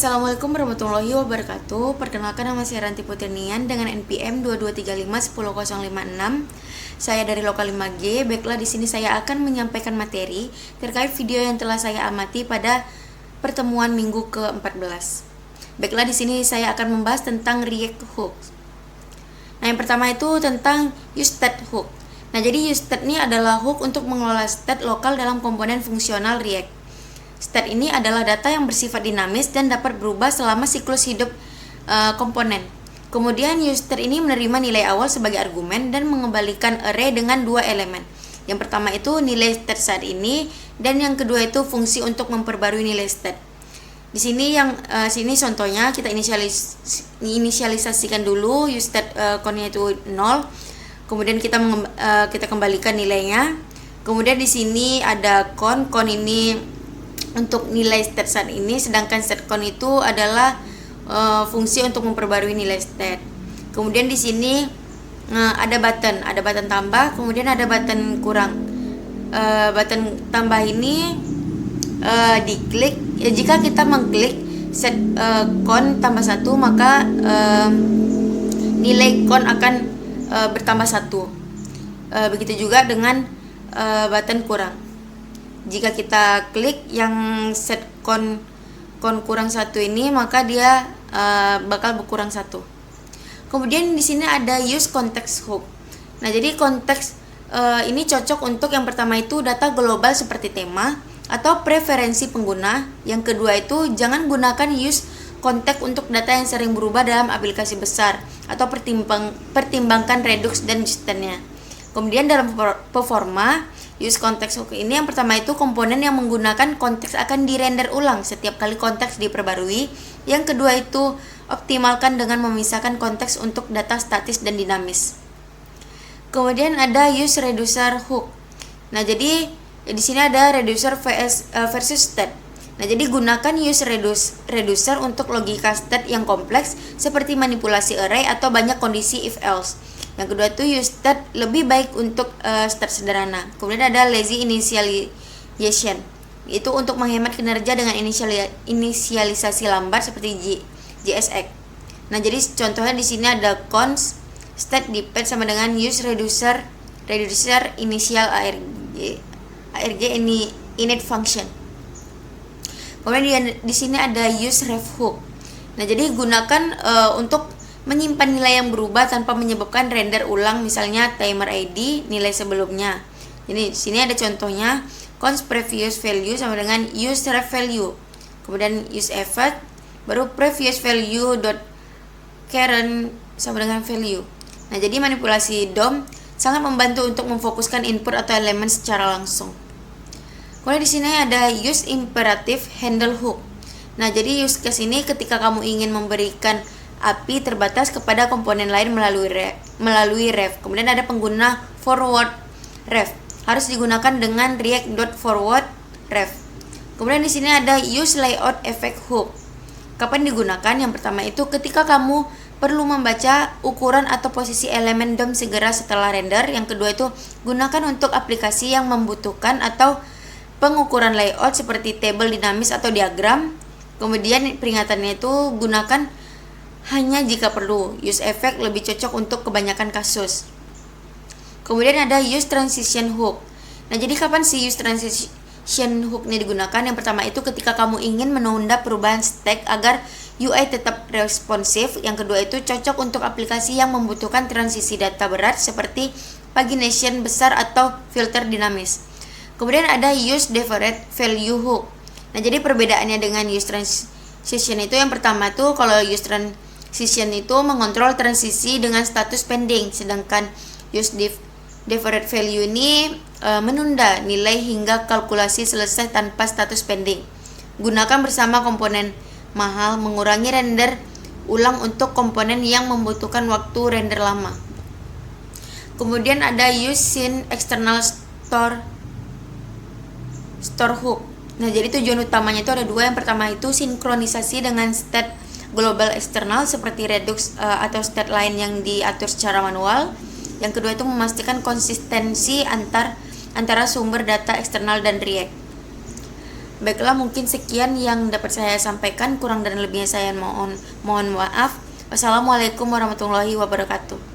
Assalamualaikum warahmatullahi wabarakatuh. Perkenalkan, nama saya Ranti Putrinian dengan NPM 2235 10056. Saya dari Lokal 5G. Baiklah, di sini saya akan menyampaikan materi terkait video yang telah saya amati pada pertemuan minggu ke-14. Baiklah, di sini saya akan membahas tentang React Hook. Nah, yang pertama itu tentang useState hook. Nah, jadi useState ini adalah hook untuk mengelola state lokal dalam komponen fungsional React. State ini adalah data yang bersifat dinamis dan dapat berubah selama siklus hidup komponen. Kemudian useState ini menerima nilai awal sebagai argumen dan mengembalikan array dengan dua elemen. Yang pertama itu nilai state saat ini, dan yang kedua itu fungsi untuk memperbarui nilai state. Di sini sini contohnya kita inisialisasikan dulu useState count-nya itu 0. Kemudian kita kembalikan nilainya. Kemudian di sini ada count ini untuk nilai state saat ini, sedangkan state count itu adalah fungsi untuk memperbarui nilai state. Kemudian di sini ada button tambah, kemudian ada button kurang. Button tambah ini diklik. Jika kita mengklik set count tambah 1, maka nilai count akan bertambah 1. Begitu juga dengan button kurang. Jika kita klik yang set count kurang 1 ini, maka dia bakal berkurang 1. Kemudian di sini ada use context hook. Nah, jadi konteks ini cocok untuk yang pertama itu data global seperti tema atau preferensi pengguna. Yang kedua itu jangan gunakan use context untuk data yang sering berubah dalam aplikasi besar, atau pertimbangkan redux dan distance-nya. Kemudian dalam performa, use context hook ini yang pertama itu komponen yang menggunakan konteks akan dirender ulang setiap kali konteks diperbarui. Yang kedua itu optimalkan dengan memisahkan konteks untuk data statis dan dinamis. Kemudian ada use reducer hook. Nah, jadi di sini ada reducer versus state. Nah, jadi gunakan use reducer untuk logika state yang kompleks seperti manipulasi array atau banyak kondisi if else. Yang kedua itu use state lebih baik untuk state sederhana. Kemudian ada lazy initialization, itu untuk menghemat kinerja dengan inisialisasi lambat seperti JSX. Nah, jadi contohnya di sini ada const state depend sama dengan use reducer initial arg init function. Kemudian di sini ada use ref hook. Nah, jadi gunakan untuk menyimpan nilai yang berubah tanpa menyebabkan render ulang, misalnya timer ID nilai sebelumnya. Jadi sini ada contohnya const previous value sama dengan use ref value. Kemudian use effect baru previous value dot current sama dengan value. Nah, jadi manipulasi DOM sangat membantu untuk memfokuskan input atau elemen secara langsung. Kemudian di sini ada use imperative handle hook. Nah, jadi use case ini ketika kamu ingin memberikan API terbatas kepada komponen lain melalui ref. Kemudian ada pengguna forward ref. Harus digunakan dengan react.forward ref. Kemudian di sini ada use layout effect hook. Kapan digunakan? Yang pertama itu ketika kamu perlu membaca ukuran atau posisi elemen DOM segera setelah render. Yang kedua itu gunakan untuk aplikasi yang membutuhkan atau pengukuran layout seperti table dinamis atau diagram. Kemudian peringatannya itu gunakan hanya jika perlu. Use effect lebih cocok untuk kebanyakan kasus. Kemudian ada use transition hook. Nah, jadi kapan sih use transition hook ini digunakan? Yang pertama itu ketika kamu ingin menunda perubahan stack agar UI tetap responsif. Yang kedua itu cocok untuk aplikasi yang membutuhkan transisi data berat seperti pagination besar atau filter dinamis. Kemudian ada use deferred value hook. Nah, jadi perbedaannya dengan use transition itu yang pertama tuh kalau use transition itu mengontrol transisi dengan status pending, sedangkan use deferred value ini menunda nilai hingga kalkulasi selesai tanpa status pending. Gunakan bersama komponen mahal, mengurangi render ulang untuk komponen yang membutuhkan waktu render lama. Kemudian ada use scene external store hook. Nah, jadi tujuan utamanya itu ada dua. Yang pertama itu sinkronisasi dengan state global eksternal seperti redux atau state lain yang diatur secara manual. Yang kedua itu memastikan konsistensi antara sumber data eksternal dan React. Baiklah, mungkin sekian yang dapat saya sampaikan, kurang dan lebihnya saya mohon maaf. Wassalamualaikum warahmatullahi wabarakatuh.